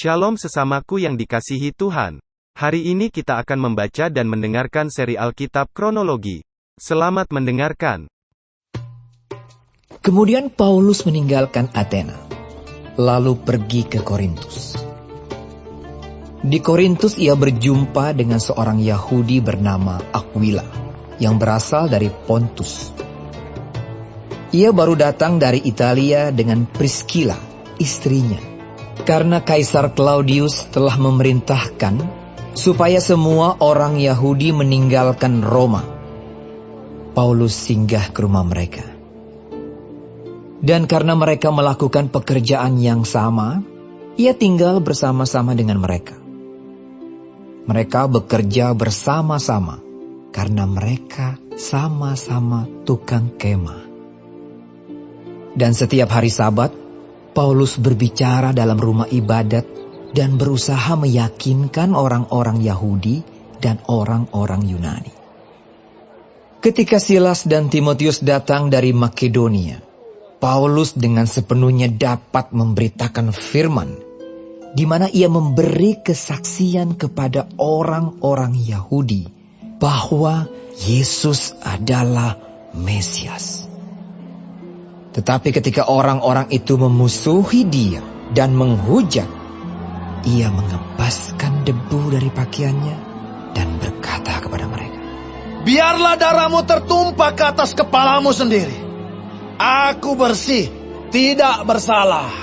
Shalom sesamaku yang dikasihi Tuhan. Hari ini kita akan membaca dan mendengarkan seri Alkitab Kronologi. Selamat mendengarkan. Kemudian Paulus meninggalkan Athena, lalu pergi ke Korintus. Di Korintus ia berjumpa dengan seorang Yahudi bernama Aquila, yang berasal dari Pontus. Ia baru datang dari Italia dengan Priscilla, istrinya, karena Kaisar Claudius telah memerintahkan supaya semua orang Yahudi meninggalkan Roma. Paulus singgah ke rumah mereka. Dan karena mereka melakukan pekerjaan yang sama, ia tinggal bersama-sama dengan mereka. Mereka bekerja bersama-sama karena mereka sama-sama tukang kemah. Dan setiap hari Sabat, Paulus berbicara dalam rumah ibadat dan berusaha meyakinkan orang-orang Yahudi dan orang-orang Yunani. Ketika Silas dan Timotius datang dari Makedonia, Paulus dengan sepenuhnya dapat memberitakan firman, di mana ia memberi kesaksian kepada orang-orang Yahudi bahwa Yesus adalah Mesias. Tetapi ketika orang-orang itu memusuhi dia dan menghujat, ia mengepaskan debu dari pakaiannya dan berkata kepada mereka, "Biarlah darahmu tertumpah ke atas kepalamu sendiri. Aku bersih, tidak bersalah.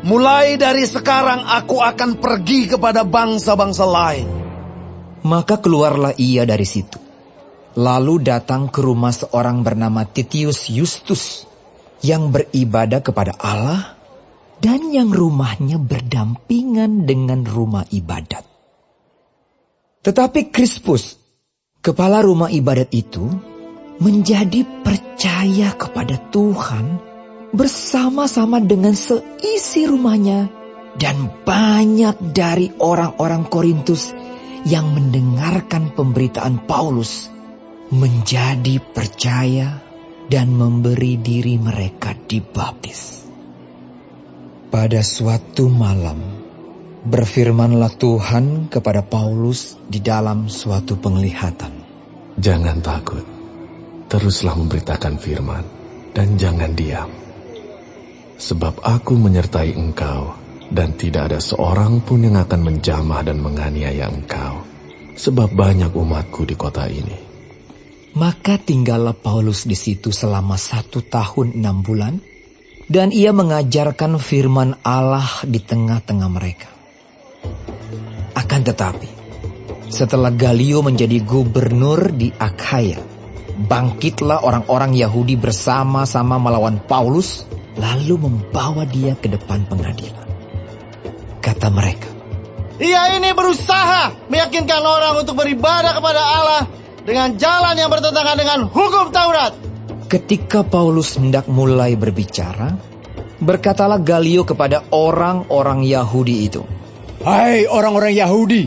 Mulai dari sekarang aku akan pergi kepada bangsa-bangsa lain." Maka keluarlah ia dari situ, lalu datang ke rumah seorang bernama Titius Justus, yang beribadah kepada Allah, dan yang rumahnya berdampingan dengan rumah ibadat. Tetapi Krispus, kepala rumah ibadat itu, menjadi percaya kepada Tuhan bersama-sama dengan seisi rumahnya, dan banyak dari orang-orang Korintus yang mendengarkan pemberitaan Paulus menjadi percaya dan memberi diri mereka dibaptis. Pada suatu malam, berfirmanlah Tuhan kepada Paulus di dalam suatu penglihatan. "Jangan takut. Teruslah memberitakan firman, dan jangan diam. Sebab aku menyertai engkau, dan tidak ada seorang pun yang akan menjamah dan menganiaya engkau, sebab banyak umatku di kota ini." Maka tinggallah Paulus di situ selama 1 tahun 6 bulan, dan ia mengajarkan firman Allah di tengah-tengah mereka. Akan tetapi, setelah Galio menjadi gubernur di Akhaya, bangkitlah orang-orang Yahudi bersama-sama melawan Paulus, lalu membawa dia ke depan pengadilan. Kata mereka, "Ia ini berusaha meyakinkan orang untuk beribadah kepada Allah dengan jalan yang bertentangan dengan hukum Taurat." Ketika Paulus hendak mulai berbicara, berkatalah Galio kepada orang-orang Yahudi itu, "Hai orang-orang Yahudi,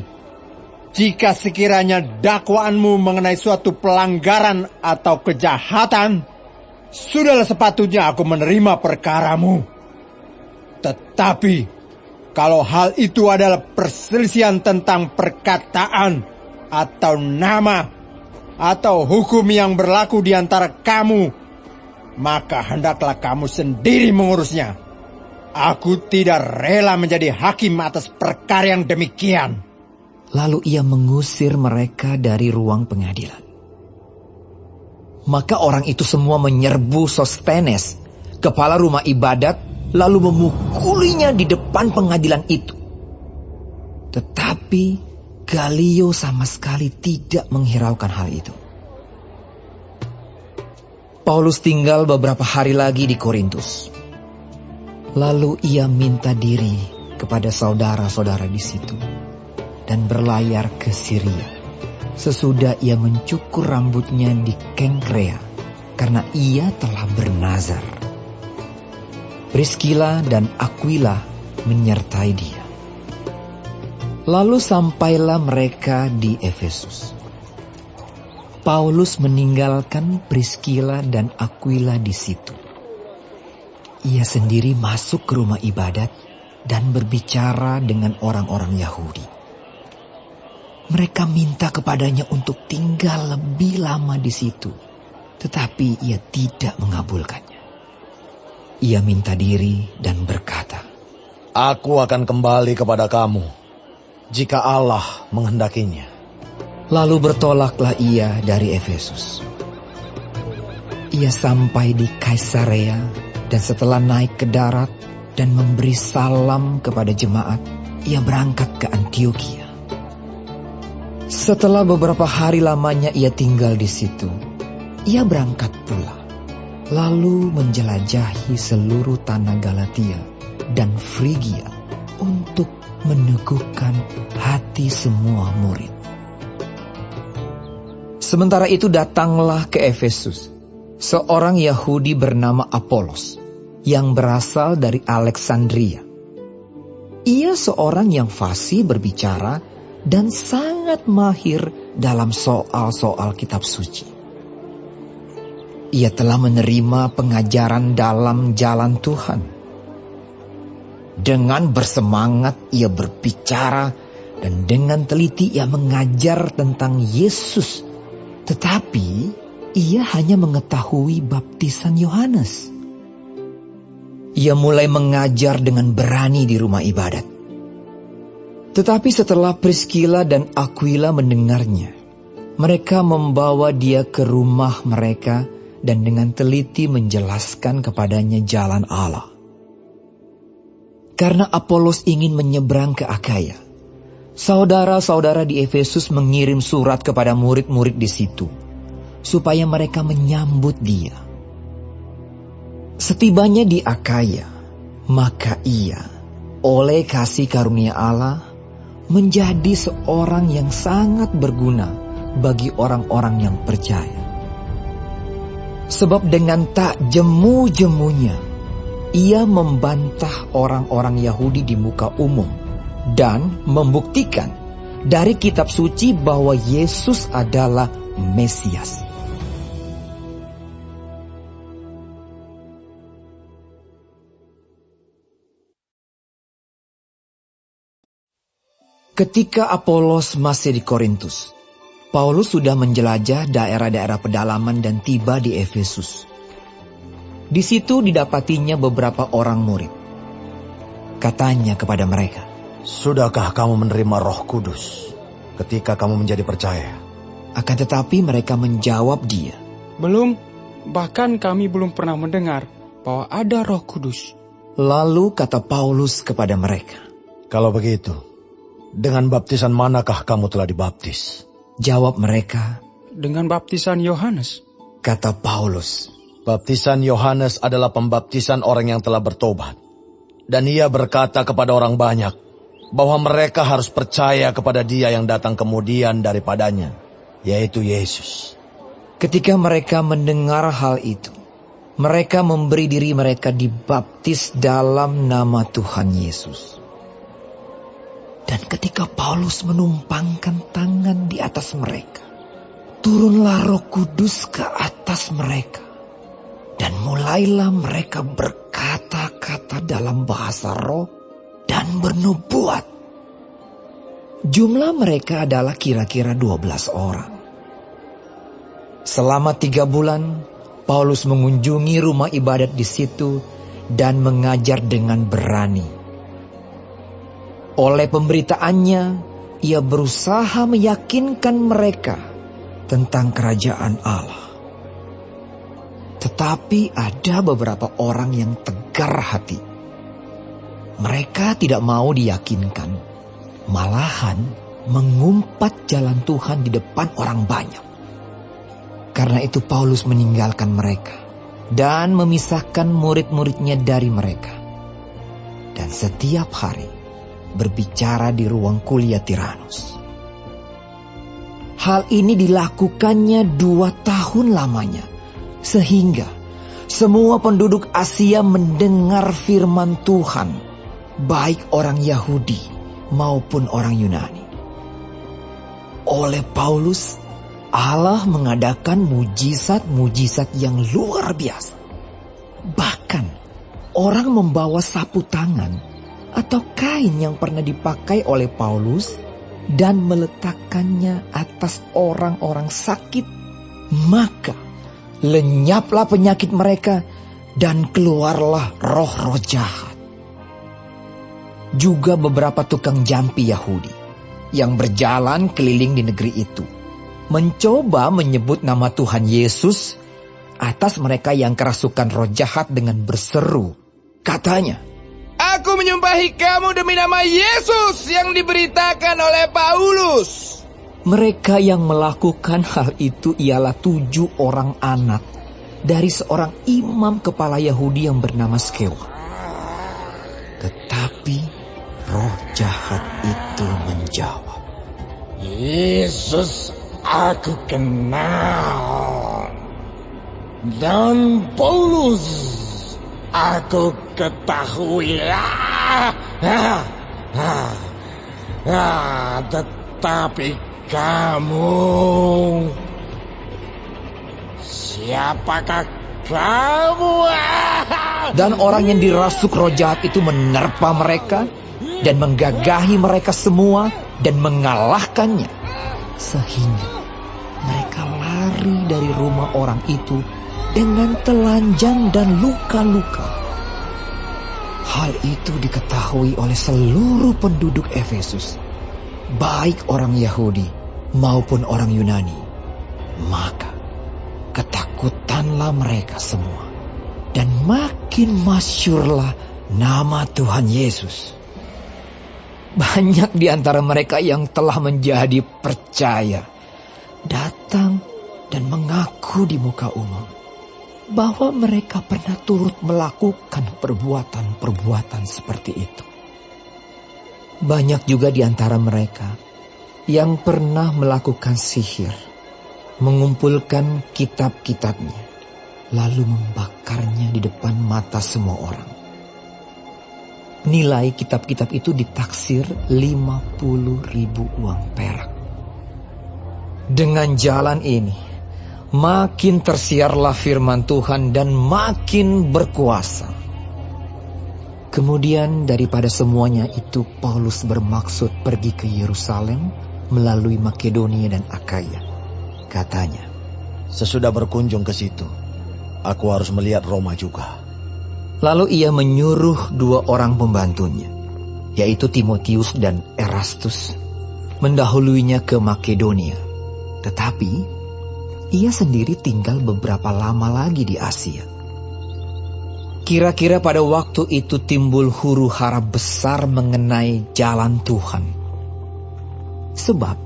jika sekiranya dakwaanmu mengenai suatu pelanggaran atau kejahatan, sudahlah sepatutnya aku menerima perkaramu. Tetapi kalau hal itu adalah perselisihan tentang perkataan atau nama atau hukum yang berlaku di antara kamu, maka hendaklah kamu sendiri mengurusnya. Aku tidak rela menjadi hakim atas perkara yang demikian." Lalu ia mengusir mereka dari ruang pengadilan. Maka orang itu semua menyerbu Sostenes, kepala rumah ibadat, lalu memukulinya di depan pengadilan itu. Tetapi Galio sama sekali tidak menghiraukan hal itu. Paulus tinggal beberapa hari lagi di Korintus. Lalu ia minta diri kepada saudara-saudara di situ dan berlayar ke Syria. Sesudah ia mencukur rambutnya di Kengkrea, karena ia telah bernazar. Priscilla dan Aquila menyertai dia. Lalu sampailah mereka di Efesus. Paulus meninggalkan Priscilla dan Aquila di situ. Ia sendiri masuk ke rumah ibadat dan berbicara dengan orang-orang Yahudi. Mereka minta kepadanya untuk tinggal lebih lama di situ, tetapi ia tidak mengabulkannya. Ia minta diri dan berkata, Aku akan kembali kepada kamu, jika Allah menghendakinya. Lalu bertolaklah ia dari Efesus. Ia sampai di Kaisarea, dan setelah naik ke darat dan memberi salam kepada jemaat, ia berangkat ke Antiokhia. Setelah beberapa hari lamanya ia tinggal di situ, ia berangkat pula, lalu menjelajahi seluruh tanah Galatia dan Frigia untuk meneguhkan hati semua murid. Sementara itu datanglah ke Efesus seorang Yahudi bernama Apolos yang berasal dari Alexandria. Ia seorang yang fasih berbicara dan sangat mahir dalam soal-soal kitab suci. Ia telah menerima pengajaran dalam jalan Tuhan. Dengan bersemangat ia berbicara dan dengan teliti ia mengajar tentang Yesus. Tetapi ia hanya mengetahui baptisan Yohanes. Ia mulai mengajar dengan berani di rumah ibadat. Tetapi setelah Priskila dan Aquila mendengarnya, mereka membawa dia ke rumah mereka dan dengan teliti menjelaskan kepadanya jalan Allah. Karena Apolos ingin menyeberang ke Akaya, saudara-saudara di Efesus mengirim surat kepada murid-murid di situ, supaya mereka menyambut dia. Setibanya di Akaya, maka ia, oleh kasih karunia Allah, menjadi seorang yang sangat berguna bagi orang-orang yang percaya. Sebab dengan tak jemu-jemunya, ia membantah orang-orang Yahudi di muka umum dan membuktikan dari kitab suci bahwa Yesus adalah Mesias. Ketika Apolos masih di Korintus, Paulus sudah menjelajah daerah-daerah pedalaman dan tiba di Efesus. Di situ didapatinya beberapa orang murid. Katanya kepada mereka, Sudahkah kamu menerima Roh Kudus ketika kamu menjadi percaya? akan tetapi mereka menjawab dia, Belum, bahkan kami belum pernah mendengar bahwa ada Roh Kudus. Lalu kata Paulus kepada mereka, Kalau begitu, dengan baptisan manakah kamu telah dibaptis? jawab mereka, Dengan baptisan Yohanes. kata Paulus, Baptisan Yohanes adalah pembaptisan orang yang telah bertobat. Dan ia berkata kepada orang banyak bahwa mereka harus percaya kepada Dia yang datang kemudian daripadanya, yaitu Yesus. Ketika mereka mendengar hal itu, mereka memberi diri mereka dibaptis dalam nama Tuhan Yesus. Dan ketika Paulus menumpangkan tangan di atas mereka, turunlah Roh Kudus ke atas mereka. Dan mulailah mereka berkata-kata dalam bahasa roh dan bernubuat. Jumlah mereka adalah kira-kira 12 orang. Selama 3 bulan, Paulus mengunjungi rumah ibadat di situ dan mengajar dengan berani. Oleh pemberitaannya, ia berusaha meyakinkan mereka tentang kerajaan Allah. Tetapi ada beberapa orang yang tegar hati. Mereka tidak mau diyakinkan, malahan mengumpat jalan Tuhan di depan orang banyak. Karena itu Paulus meninggalkan mereka dan memisahkan murid-muridnya dari mereka. Dan setiap hari berbicara di ruang kuliah Tiranus. Hal ini dilakukannya 2 tahun lamanya, sehingga semua penduduk Asia mendengar firman Tuhan, baik orang Yahudi maupun orang Yunani. Oleh Paulus, Allah mengadakan mujizat-mujizat yang luar biasa. Bahkan orang membawa sapu tangan atau kain yang pernah dipakai oleh Paulus dan meletakkannya atas orang-orang sakit, maka lenyaplah penyakit mereka dan keluarlah roh-roh jahat. Juga beberapa tukang jampi Yahudi yang berjalan keliling di negeri itu mencoba menyebut nama Tuhan Yesus atas mereka yang kerasukan roh jahat dengan berseru. Katanya, Aku menyumpahi kamu demi nama Yesus yang diberitakan oleh Paulus. mereka yang melakukan hal itu ialah 7 orang anak dari seorang imam kepala Yahudi yang bernama Skewa. Tetapi roh jahat itu menjawab, Yesus aku kenal, dan Paulus aku ketahui. Tetapi kamu, siapakah kamu? dan orang yang dirasuk roh jahat itu menerpa mereka dan menggagahi mereka semua dan mengalahkannya, sehingga mereka lari dari rumah orang itu dengan telanjang dan luka-luka. Hal itu diketahui oleh seluruh penduduk Efesus, baik orang Yahudi maupun orang Yunani. Maka ketakutanlah mereka semua, dan makin masyhurlah nama Tuhan Yesus. Banyak di antara mereka yang telah menjadi percaya datang dan mengaku di muka umum bahwa mereka pernah turut melakukan perbuatan-perbuatan seperti itu. Banyak juga di antara mereka yang pernah melakukan sihir, mengumpulkan kitab-kitabnya, lalu membakarnya di depan mata semua orang. Nilai kitab-kitab itu ditaksir 50.000 uang perak. Dengan jalan ini, makin tersiarlah firman Tuhan dan makin berkuasa. Kemudian daripada semuanya itu, Paulus bermaksud pergi ke Yerusalem melalui Makedonia dan Akaya. Katanya, Sesudah berkunjung ke situ, aku harus melihat Roma juga. lalu ia menyuruh 2 orang pembantunya, yaitu Timotius dan Erastus, mendahuluinya ke Makedonia. Tetapi ia sendiri tinggal beberapa lama lagi di Asia. Kira-kira pada waktu itu timbul huru-hara besar mengenai jalan Tuhan. Sebab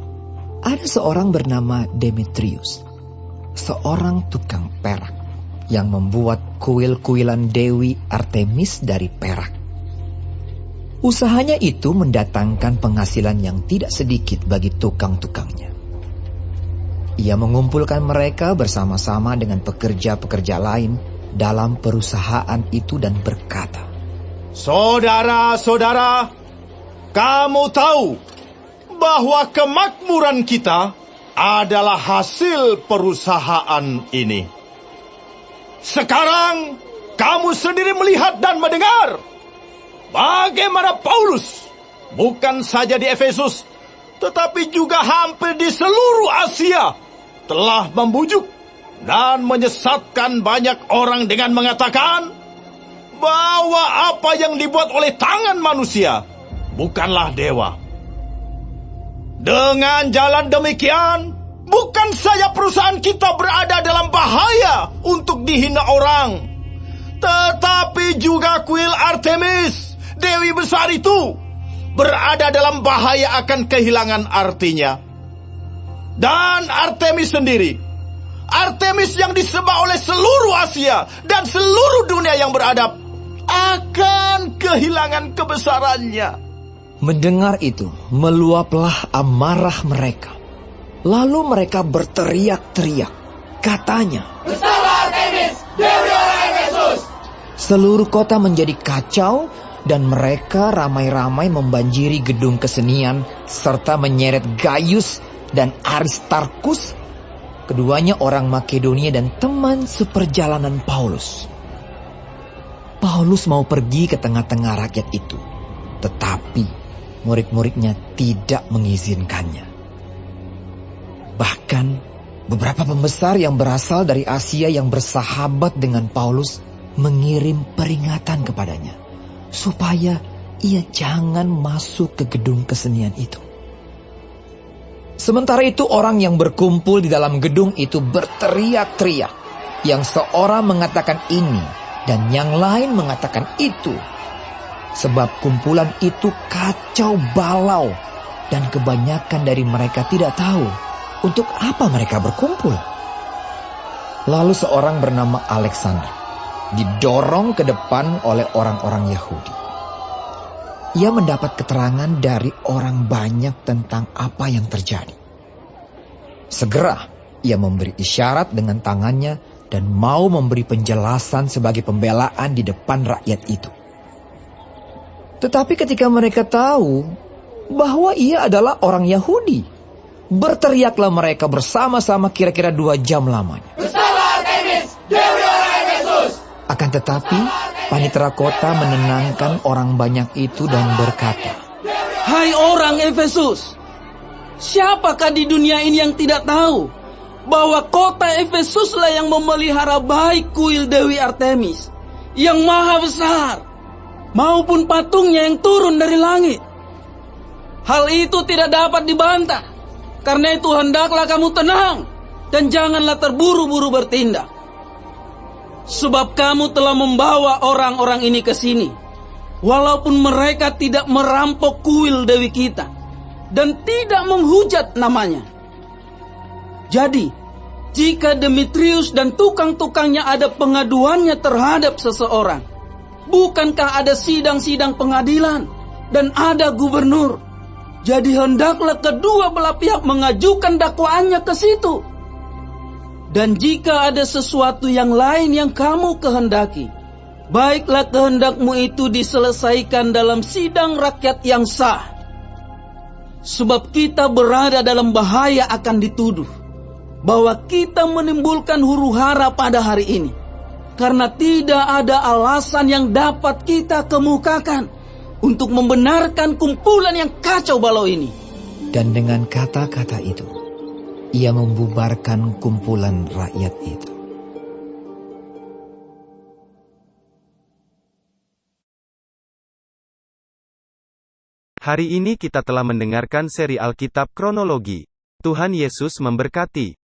ada seorang bernama Demetrius, seorang tukang perak, yang membuat kuil-kuilan Dewi Artemis dari perak. Usahanya itu mendatangkan penghasilan yang tidak sedikit bagi tukang-tukangnya. Ia mengumpulkan mereka bersama-sama dengan pekerja-pekerja lain dalam perusahaan itu dan berkata, Saudara-saudara, kamu tahu bahwa kemakmuran kita adalah hasil perusahaan ini. Sekarang kamu sendiri melihat dan mendengar bagaimana Paulus bukan saja di Efesus, tetapi juga hampir di seluruh Asia telah membujuk dan menyesatkan banyak orang dengan mengatakan bahwa apa yang dibuat oleh tangan manusia bukanlah dewa. Dengan jalan demikian, bukan saja perusahaan kita berada dalam bahaya untuk dihina orang, tetapi juga kuil Artemis, Dewi besar itu, berada dalam bahaya akan kehilangan artinya. Dan Artemis sendiri, Artemis yang disembah oleh seluruh Asia dan seluruh dunia yang beradab, akan kehilangan kebesarannya. Mendengar itu, meluaplah amarah mereka. Lalu mereka berteriak-teriak. Katanya, Bersalah Artemis, Dewi orang Efesus. seluruh kota menjadi kacau dan mereka ramai-ramai membanjiri gedung kesenian serta menyeret Gaius dan Aristarkus, keduanya orang Makedonia dan teman seperjalanan Paulus. Paulus mau pergi ke tengah-tengah rakyat itu, Tetapi murid-muridnya tidak mengizinkannya. Bahkan beberapa pembesar yang berasal dari Asia yang bersahabat dengan Paulus mengirim peringatan kepadanya supaya ia jangan masuk ke gedung kesenian itu. Sementara itu orang yang berkumpul di dalam gedung itu berteriak-teriak. Yang seorang mengatakan ini dan yang lain mengatakan itu. Sebab kumpulan itu kacau balau dan kebanyakan dari mereka tidak tahu untuk apa mereka berkumpul. Lalu seorang bernama Alexander didorong ke depan oleh orang-orang Yahudi. Ia mendapat keterangan dari orang banyak tentang apa yang terjadi. Segera ia memberi isyarat dengan tangannya dan mau memberi penjelasan sebagai pembelaan di depan rakyat itu. Tetapi ketika mereka tahu bahwa ia adalah orang Yahudi, berteriaklah mereka bersama-sama kira-kira 2 jam lamanya. Bersalah Artemis, Dewi orang Efesus! Akan tetapi, panitera kota menenangkan orang banyak itu dan berkata, Hai orang Efesus, siapakah di dunia ini yang tidak tahu bahwa kota Efesuslah yang memelihara baik kuil Dewi Artemis yang maha besar, maupun patungnya yang turun dari langit. Hal itu tidak dapat dibantah. Karena itu hendaklah kamu tenang dan janganlah terburu-buru bertindak. Sebab kamu telah membawa orang-orang ini ke sini, walaupun mereka tidak merampok kuil Dewi kita dan tidak menghujat namanya. Jadi, jika Demetrius dan tukang-tukangnya ada pengaduannya terhadap seseorang, bukankah ada sidang-sidang pengadilan dan ada gubernur? Jadi hendaklah kedua belah pihak mengajukan dakwaannya ke situ. Dan jika ada sesuatu yang lain yang kamu kehendaki, baiklah kehendakmu itu diselesaikan dalam sidang rakyat yang sah. Sebab kita berada dalam bahaya akan dituduh bahwa kita menimbulkan huru-hara pada hari ini, karena tidak ada alasan yang dapat kita kemukakan untuk membenarkan kumpulan yang kacau balau ini. dan dengan kata-kata itu, ia membubarkan kumpulan rakyat itu. Hari ini kita telah mendengarkan seri Alkitab Kronologi. Tuhan Yesus memberkati.